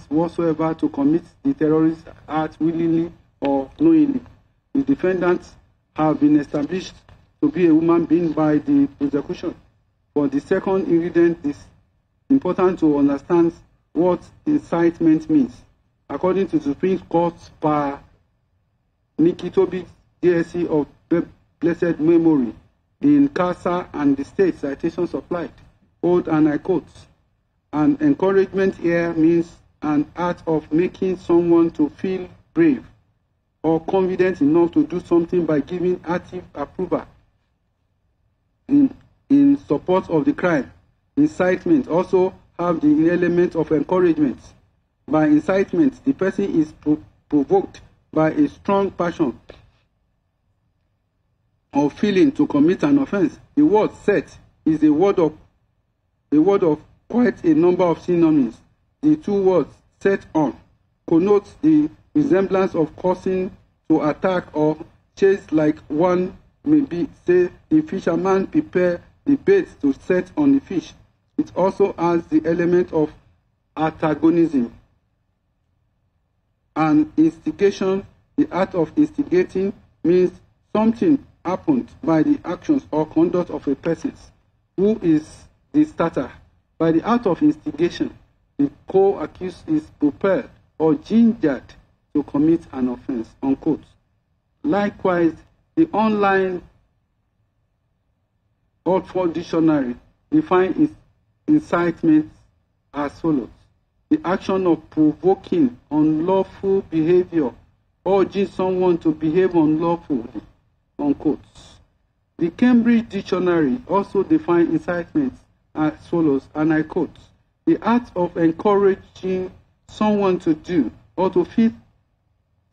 whatsoever to commit the terrorist act willingly or knowingly. The defendants have been established to be a human being by the prosecution. For the second ingredient, it is important to understand what incitement means. According to the Supreme Court per Nikitobi DSC of blessed memory, in CASA and the state citation supplied, hold and I quote, an encouragement here means an act of making someone to feel brave or confident enough to do something by giving active approval in support of the crime. Incitement also have the element of encouragement. By incitement, the person is provoked by a strong passion or feeling to commit an offense. The word set is a word of quite a number of synonyms. The two words set on connotes the resemblance of causing to attack or chase, like one may be say the fisherman prepare the bait to set on the fish. It also has the element of antagonism. And instigation, the act of instigating, means something happened by the actions or conduct of a person who is the starter. By the act of instigation, the co-accused is propelled or gingered to commit an offense, unquote. Likewise, the online Oxford Dictionary defines incitement as follows: the action of provoking unlawful behavior, urging someone to behave unlawfully, unquote. The Cambridge Dictionary also defines incitement as follows, and I quote, the act of encouraging someone to do or to feel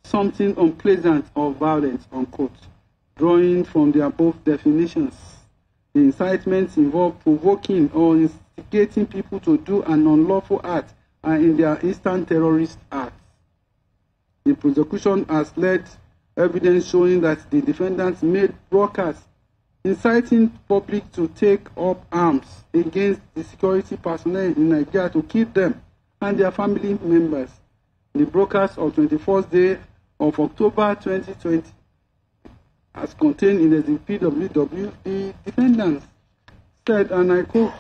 something unpleasant or violent, unquote. Drawing from the above definitions, the incitements involve provoking or instigating people to do an unlawful act, and in their instant terrorist acts. The prosecution has led evidence showing that the defendants made broadcasts inciting public to take up arms against the security personnel in Nigeria to kill them and their family members. The broadcast of 21st day of October 2020, as contained in the PWW, the defendants said, and I quote,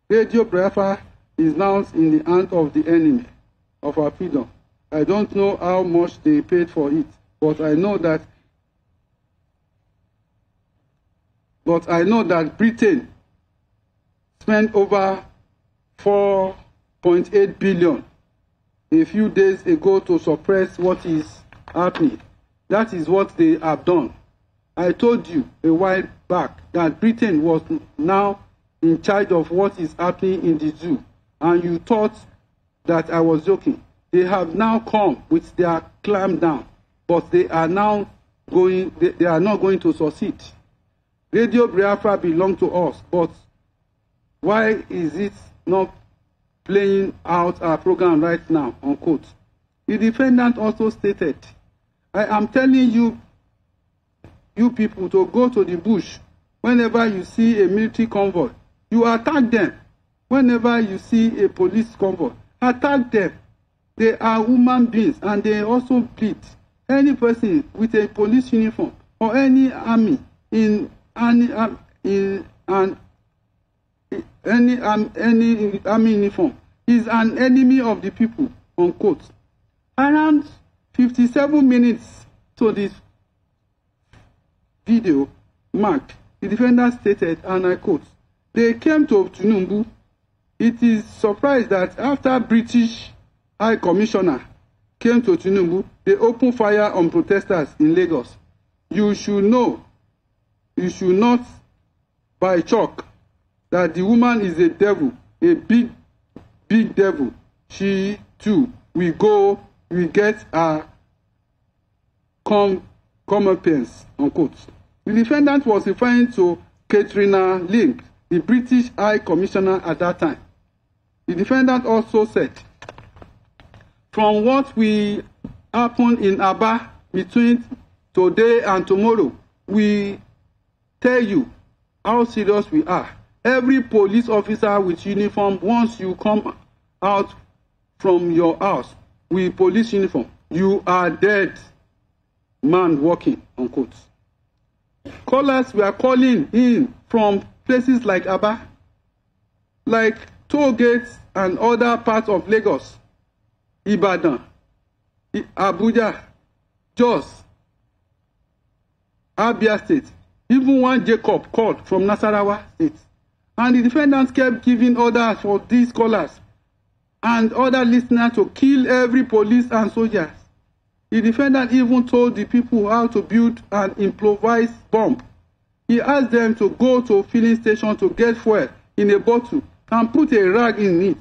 Radio Biafra is now in the hand of the enemy of our freedom. I don't know how much they paid for it, but I know that Britain spent over 4.8 billion a few days ago to suppress what is happening. That is what they have done. I told you a while back that Britain was now in charge of what is happening in the zoo, and you thought that I was joking. They have now come with their clamp down, but they are now going. They are not going to succeed. Radio Biafra belongs to us, but why is it not playing out our program right now, unquote. The defendant also stated, I am telling you people to go to the bush. Whenever you see a military convoy, you attack them. Whenever you see a police convoy, attack them. They are human beings and they also bleed. Any person with a police uniform or any army in any army uniform is an enemy of the people, unquote. Around 57 minutes to this video marked, the defendant stated, and I quote, they came to Tinubu. It is surprised that after British High Commissioner came to Tinubu, they opened fire on protesters in Lagos. You should know, you should not by chalk that the woman is a devil, a big devil. She too will get a comeuppance, unquote. The defendant was referring to Katrina Link, the British High Commissioner at that time. The defendant also said, from what will happen in Aba between today and tomorrow, we tell you how serious we are. Every police officer with uniform, once you come out from your house with police uniform, you are dead man walking, unquote. Callers were calling in from places like Aba, like toll gates and other parts of Lagos, Ibadan, Abuja, Jos, Abia State. Even one Jacob called from Nasarawa State. And the defendants kept giving orders for these callers and other listeners to kill every police and soldiers. The defendant even told the people how to build an improvised bomb. He asked them to go to a filling station to get fuel in a bottle and put a rag in it.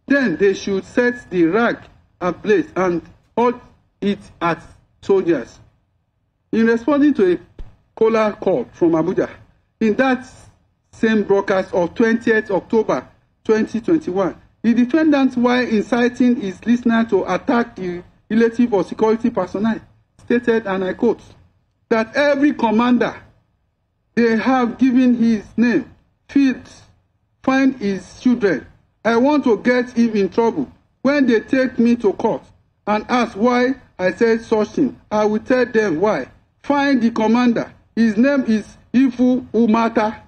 Then they should set the rag ablaze and hold it at soldiers. In responding to a caller call from Abuja, in that same broadcast of 20th October 2021, the defendant, while inciting his listener to attack the relative or security personnel, stated, and I quote, that every commander they have given his name, find his children. I want to get him in trouble. When they take me to court and ask why I said such thing, I will tell them why. Find the commander. His name is Ifu Umata.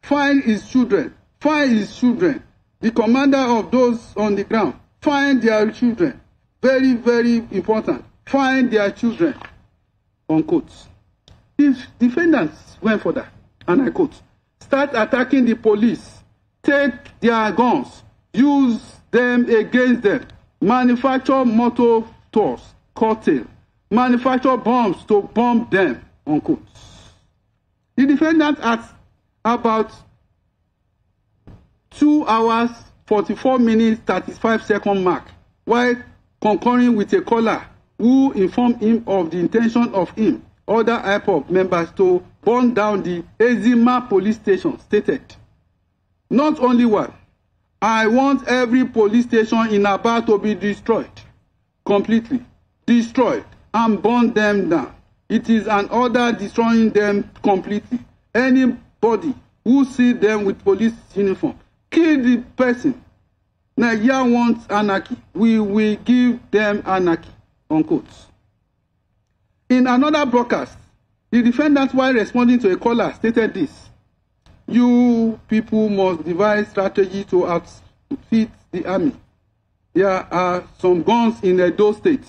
Find his children. Find his children. The commander of those on the ground. Find their children. Very, very important. Find their children. Unquote. If defendants went for that, and I quote, start attacking the police, take their guns, use them against them, manufacture motor tours, cocktail, manufacture bombs to bomb them, unquote. The defendant at about 2 hours, 44 minutes, 35 second mark, while concurring with a caller who informed him of the intention of him, other IPOB members, to burn down the Ezima police station, stated, not only one, I want every police station in Aba to be destroyed, completely destroyed, and burn them down. It is an order destroying them completely. Anybody who sees them with police uniform, kill the person. Nigeria wants anarchy. We will give them anarchy, unquote. In another broadcast, the defendant, while responding to a caller, stated this: you people must devise strategy to outfit the army. There are some guns in Edo State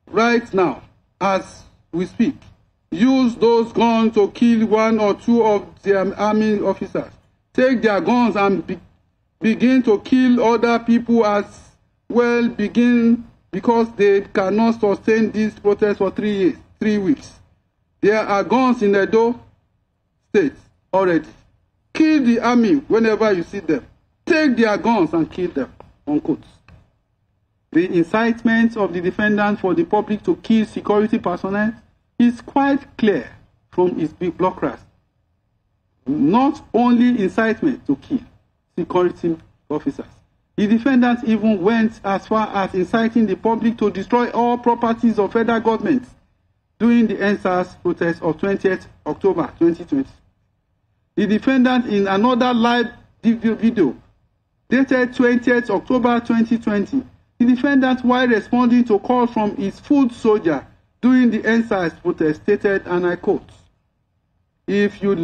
right now, as we speak. Use those guns to kill 1 or 2 of their army officers. Take their guns and begin to kill other people as well, because they cannot sustain this protest for 3 weeks. There are guns in Edo State already. Kill the army whenever you see them. Take their guns and kill them, unquote. The incitement of the defendant for the public to kill security personnel is quite clear from his broadcast. Not only incitement to kill security officers, the defendant even went as far as inciting the public to destroy all properties of federal government during the ENDSARS protest of 20th October 2020. The defendant, in another live video dated 20th October 2020, the defendant, while responding to calls from his foot soldier during the ENDSARS protest, stated, and I quote, if you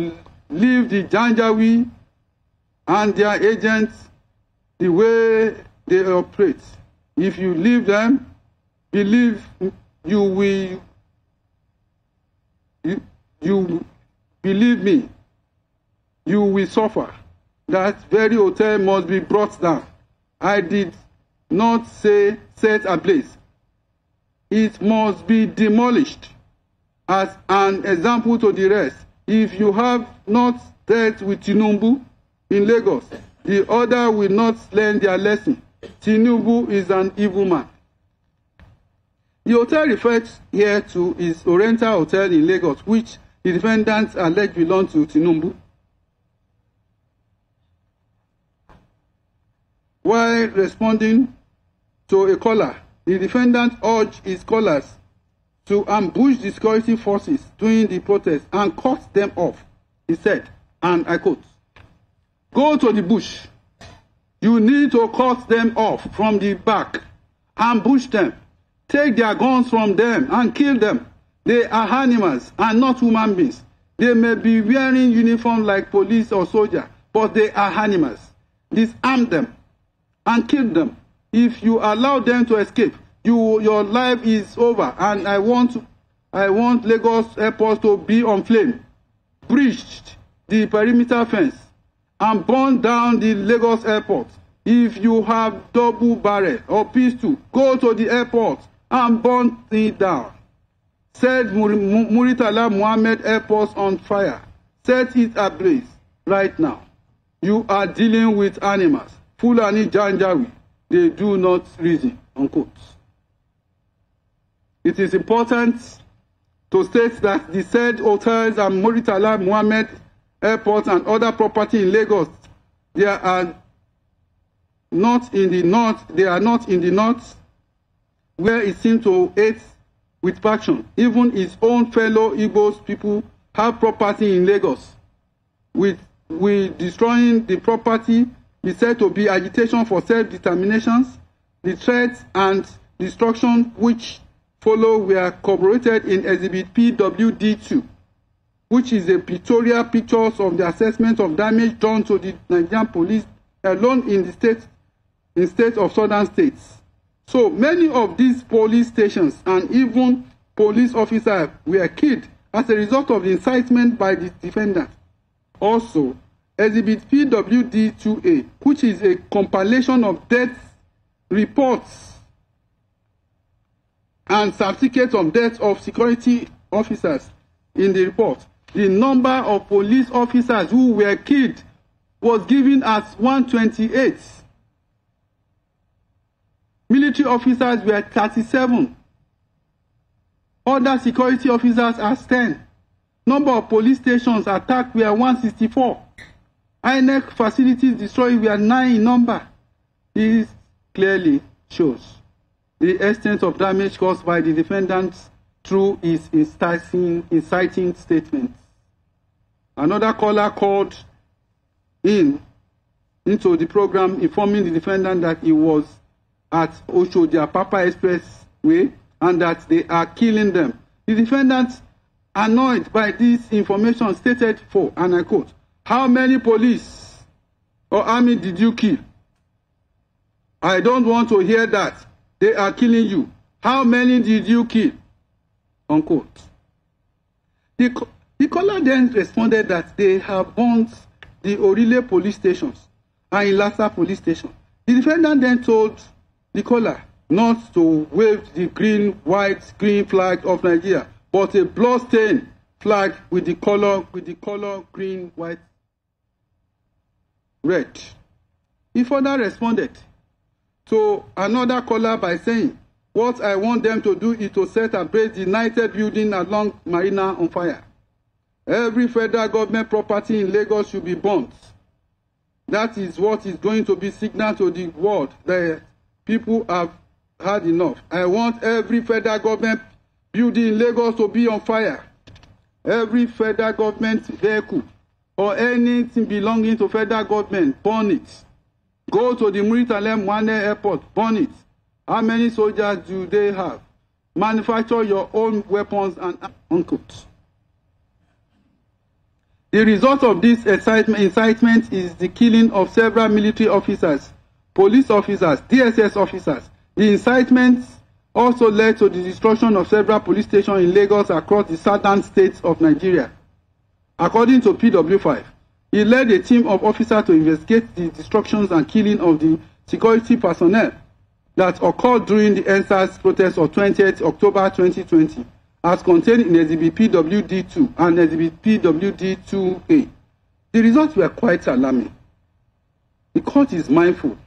leave the Janjaweed and their agents the way they operate, if you leave them, believe me, you will suffer. That very hotel must be brought down. I did not say set ablaze. It must be demolished. As an example to the rest, if you have not dealt with Tinubu in Lagos, the other will not learn their lesson. Tinubu is an evil man. The hotel referred here to is Oriental Hotel in Lagos, which the defendants alleged belonged to Tinubu. While responding to a caller, the defendant urged his callers to ambush the security forces during the protest and cut them off. He said, and I quote, go to the bush, You need to cut them off from the back, ambush them, take their guns from them and kill them. They are animals and not human beings. They may be wearing uniform like police or soldier, but they are animals. Disarm them and kill them. If you allow them to escape, your life is over. And I want Lagos Airport to be on flame. Breached the perimeter fence and burn down the Lagos Airport. If you have double barrel or pistol, go to the airport and burn it down. Set Muritala Muhammad Airport on fire. Set it ablaze right now. You are dealing with animals. Fulani Janjawi. They do not reason. Unquote. It is important to state that the said hotels and Muritala Muhammad Airport and other property in Lagos, they are not in the north, where it seems to hate with passion. Even its own fellow Igbos people have property in Lagos. With destroying the property is said to be agitation for self-determinations. The threats and destruction which follow were corroborated in Exhibit PWD2, which is a pictorial pictures of the assessment of damage done to the Nigerian police alone in the state of southern states. So many of these police stations and even police officers were killed as a result of the incitement by the defendant. Also, Exhibit PWD2A, which is a compilation of death reports and certificates of death of security officers in the report. The number of police officers who were killed was given as 128. Military officers were 37. Other security officers as 10. Number of police stations attacked were 164. INEC facilities destroyed were 9 in number. This clearly shows the extent of damage caused by the defendant through his inciting statements. Another caller called into the program informing the defendant that he was at Oshodi Apapa Expressway and that they are killing them. The defendant, annoyed by this information, stated for, and I quote, "How many police or army did you kill? I don't want to hear that. They are killing you. How many did you kill?" Unquote. The caller then responded that they have burnt the Orile police stations and Ilasa police station. The defendant then told the caller not to wave the green, white, green flag of Nigeria, but a blood-stained flag with the color green, white, red. He further responded to another caller by saying, "What I want them to do is to set ablaze the United building along Marina on fire. Every federal government property in Lagos should be burnt. That is what is going to be signal to the world that people have had enough. I want every federal government building in Lagos to be on fire. Every federal government vehicle or anything belonging to federal government, burn it. Go to the Muritala Muhammad Airport, burn it. How many soldiers do they have? Manufacture your own weapons and unquote." The result of this incitement is the killing of several military officers, police officers, DSS officers. The incitement also led to the destruction of several police stations in Lagos across the southern states of Nigeria. According to PW5, he led a team of officers to investigate the destructions and killing of the security personnel that occurred during the ENDSARS protest of 20th October 2020, as contained in Exhibit PWD2 and Exhibit PWD2A. The results were quite alarming. The court is mindful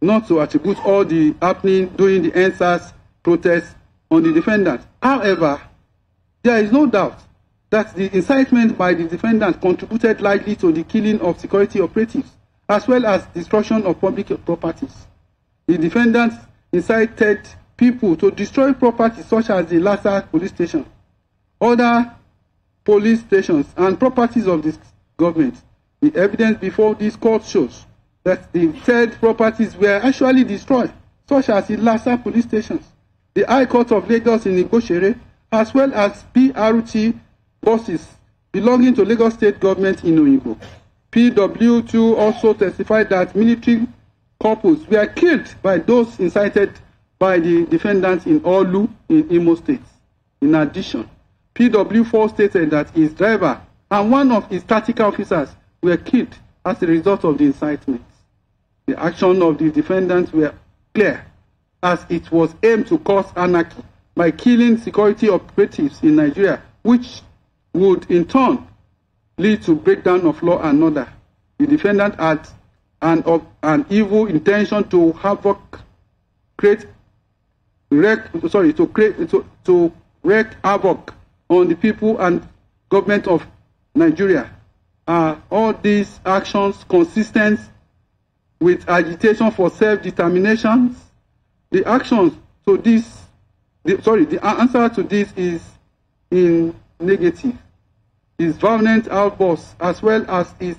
not to attribute all the happening during the ENDSARS protest on the defendant. However, there is no doubt that the incitement by the defendant contributed largely to the killing of security operatives, as well as destruction of public properties. The defendant incited people to destroy property such as the Lassa police station, other police stations, and properties of this government. The evidence before this court shows that the said properties were actually destroyed, such as the Lassa police stations, the High Court of Lagos in Igoshere, as well as BRT buses belonging to Lagos State government in Oyinbo. PW2 also testified that military corpus were killed by those incited by the defendants in Olu in Imo State. In addition, PW4 stated that his driver and one of his tactical officers were killed as a result of the incitement. The action of the defendants were clear, as it was aimed to cause anarchy by killing security operatives in Nigeria, which would in turn lead to breakdown of law and order. The defendant had an evil intention to wreak havoc on the people and government of Nigeria. Are all these actions consistent with agitation for self-determination? The answer to this is in negative. His violent outbursts, as well as his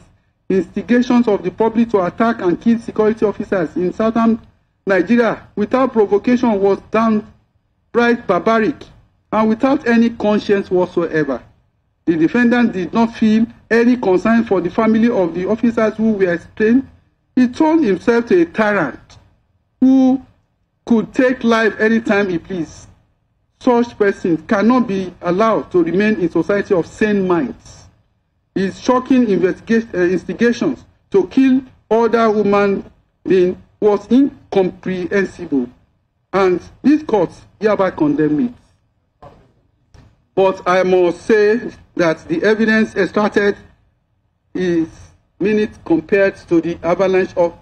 instigations of the public to attack and kill security officers in southern Nigeria without provocation, was downright barbaric and without any conscience whatsoever. The defendant did not feel any concern for the family of the officers who were slain. He turned himself to a tyrant who could take life anytime he pleased. Such persons cannot be allowed to remain in society of sane minds. His shocking instigations to kill other human beings was incomprehensible, and this court hereby condemned it. But I must say that the evidence extracted is minute compared to the avalanche of.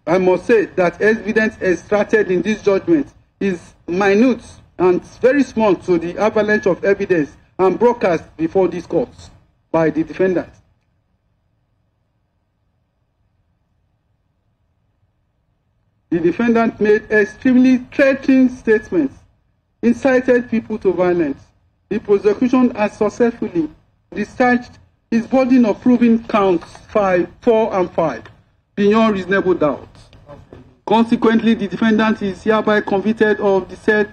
I must say that evidence extracted in this judgment is minute and very small to the avalanche of evidence and broadcast before this court by the defendant. The defendant made extremely threatening statements, incited people to violence. The prosecution has successfully discharged his burden of proving counts 4 and 5 beyond reasonable doubt. Consequently, the defendant is hereby convicted of the said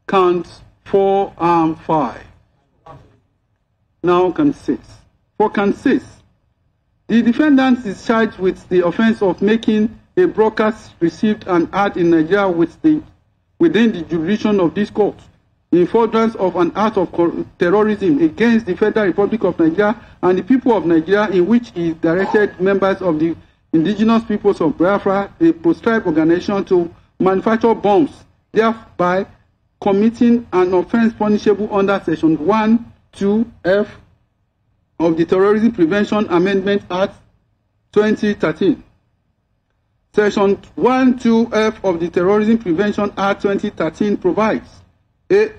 counts 4 and 5. Now, count 6. For count 6, the defendant is charged with the offense of making a broadcast received and heard in Nigeria within the jurisdiction of this court, in furtherance of an act of terrorism against the Federal Republic of Nigeria and the people of Nigeria, in which he directed members of the indigenous peoples of Biafra, a proscribed organization, to manufacture bombs, thereby committing an offense punishable under Section 1(2)(f) of the Terrorism Prevention Amendment Act 2013. Section 1(2)(f) of the Terrorism Prevention Act 2013 provides: 2.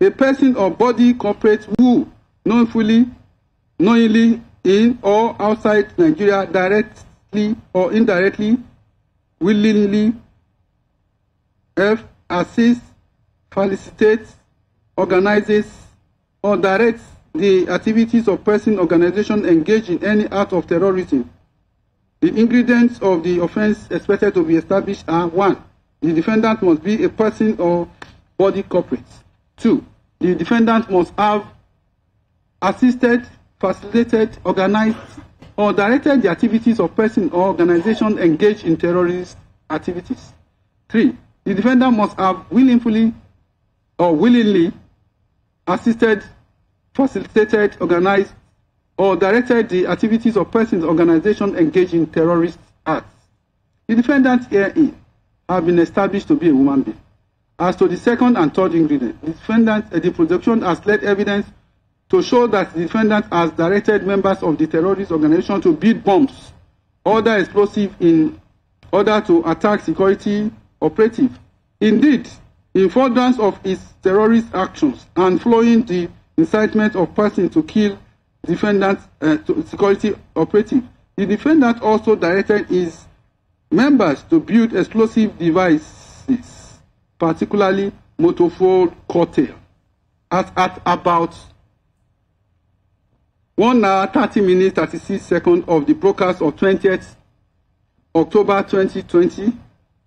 A person or body corporate who knowingly in or outside Nigeria, directly or indirectly, willingly, assists, facilitates, organizes, or directs the activities of person, organization engaged in any act of terrorism. The ingredients of the offense expected to be established are: 1. The defendant must be a person or body corporate. 2. The defendant must have assisted, facilitated, organized, or directed the activities of person or organization engaged in terrorist activities. 3. The defendant must have willingly assisted, facilitated, organized, or directed the activities of persons or organizations engaged in terrorist acts. The defendant herein have been established to be a human being. As to the second and third ingredient, the prosecution has led evidence to show that the defendant has directed members of the terrorist organization to build bombs, other explosives, in order to attack security operatives. Indeed, in furtherance of his terrorist actions and following the incitement of persons to kill security operative, the defendant also directed his members to build explosive devices, particularly motor-fueled cocktail. At about 1 hour, 30 minutes, 36 seconds of the broadcast of 20th October 2020,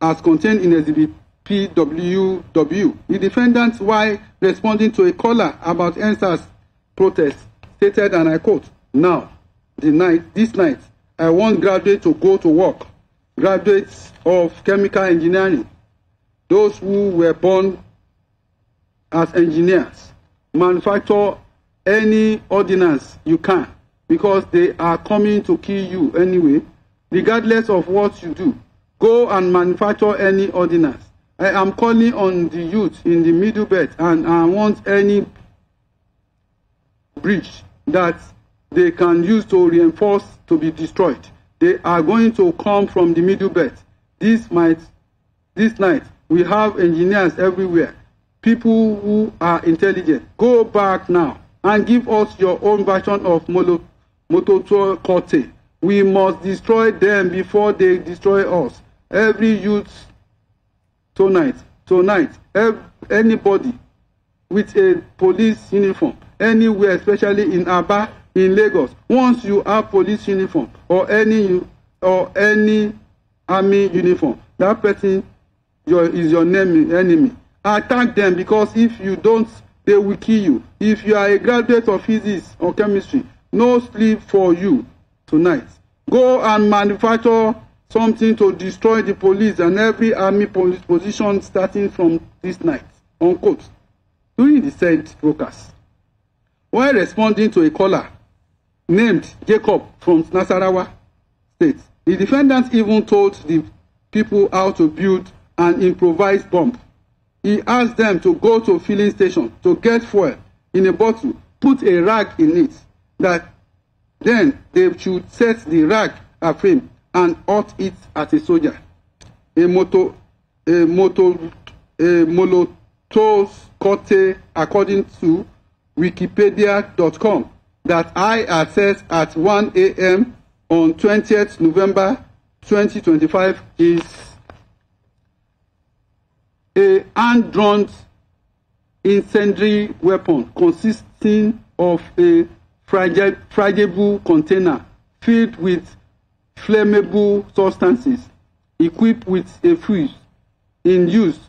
as contained in Exhibit PWW. The defendants, while responding to a caller about ENDSARS protest, stated, and I quote, "Now, this night, I want graduates to go to work, graduates of chemical engineering, those who were born as engineers, manufacture any ordnance you can, because they are coming to kill you anyway, regardless of what you do. Go and manufacture any ordnance. I am calling on the youth in the Middle Belt, and I want any bridge that they can use to reinforce to be destroyed. They are going to come from the Middle Belt. This night, we have engineers everywhere, people who are intelligent. Go back now and give us your own version of Mototo Korte. We must destroy them before they destroy us. Every youth tonight, anybody with a police uniform, anywhere, especially in Aba, in Lagos, once you have police uniform or any army uniform, that person is your enemy. Attack them, because if you don't, they will kill you. If you are a graduate of physics or chemistry, no sleep for you tonight. Go and manufacture something to destroy the police and every army police position starting from this night." Unquote. During the said broadcast, while responding to a caller named Jacob from Nasarawa State, the defendant even told the people how to build an improvised bomb. He asked them to go to a filling station to get fuel in a bottle, put a rag in it, that then they should set the rag aflame and hurt it at a soldier. A Molotov Korte, according to Wikipedia.com, that I accessed at 1 a.m. on 20th November 2025, is a hand-drawn incendiary weapon consisting of a fragile container filled with flammable substances, equipped with a fuse in use